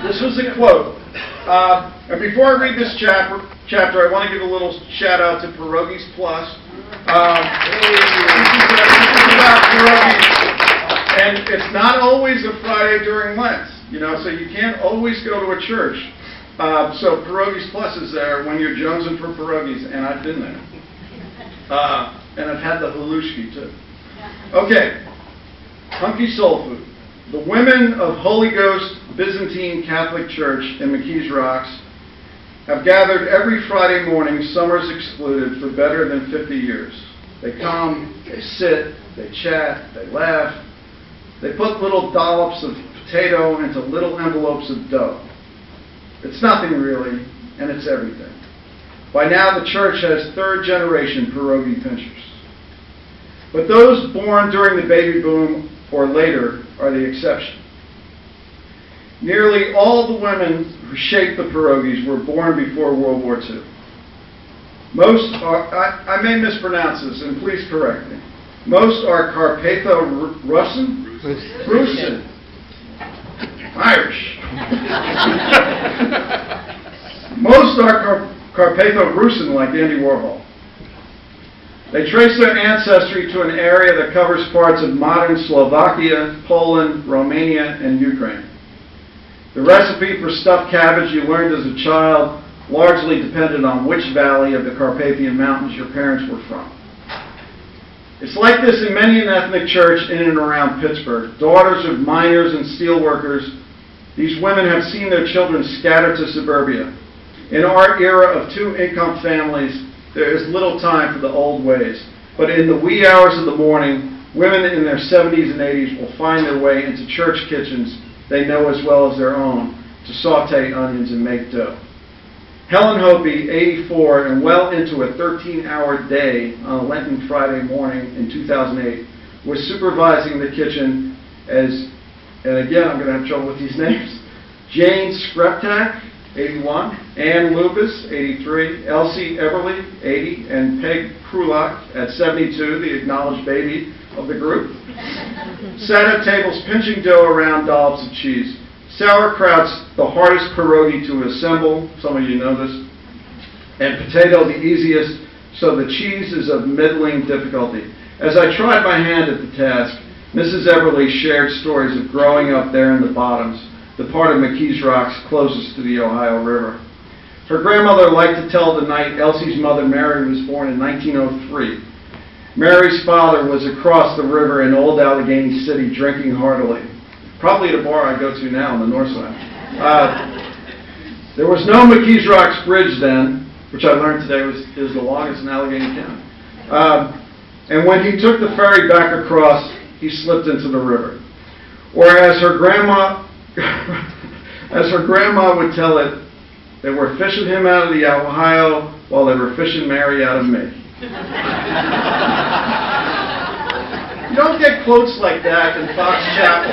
This was a quote. And before I read this chapter, I want to give a little shout out to Pierogies Plus. This is about pierogies. And it's not always a Friday during Lent, so you can't always go to a church. So Pierogies Plus is there when you're jonesing for pierogies, and I've been there. And I've had the halushki too. Okay, hunky soul food. The women of Holy Ghost Byzantine Catholic Church in McKees Rocks have gathered every Friday morning, summers excluded, for better than 50 years. They come, they sit, they chat, they laugh. They put little dollops of potato into little envelopes of dough. It's nothing really, and it's everything. By now the church has third-generation pierogi pinchers. But those born during the baby boom or later are the exception. Nearly all the women who shaped the pierogies were born before World War II. Most are, I may mispronounce this, and please correct me. Most are Carpatho-Russin? Russin. Irish. Most are Carpatho-Russin, like Andy Warhol. They trace their ancestry to an area that covers parts of modern Slovakia, Poland, Romania, and Ukraine. The recipe for stuffed cabbage you learned as a child largely depended on which valley of the Carpathian Mountains your parents were from. It's like this in many an ethnic church in and around Pittsburgh. Daughters of miners and steel workers, these women have seen their children scattered to suburbia. In our era of two-income families, there is little time for the old ways. But in the wee hours of the morning, women in their 70s and 80s will find their way into church kitchens they know as well as their own to saute onions and make dough. Helen Hopi, 84, and well into a 13-hour day on a Lenten Friday morning in 2008, was supervising the kitchen as, and again I'm going to have trouble with these names, Jane Skreptak, 81, Ann Lupus, 83, Elsie Everly, 80, and Peg Krulak at 72, the acknowledged baby of the group, sat at tables pinching dough around dollops of cheese. Sauerkraut's the hardest pierogi to assemble, some of you know this, and potato the easiest, so the cheese is of middling difficulty. As I tried my hand at the task, Mrs. Everly shared stories of growing up there in the bottoms, the part of McKees Rocks closest to the Ohio River. Her grandmother liked to tell the night Elsie's mother Mary was born in 1903. Mary's father was across the river in old Allegheny City drinking heartily. Probably at a bar I go to now on the north side. There was no McKees Rocks Bridge then, which I learned today is the longest in Allegheny County. And when he took the ferry back across, he slipped into the river. Or as her grandma would tell it, they were fishing him out of the Ohio while they were fishing Mary out of me. You don't get quotes like that in Fox Chapel.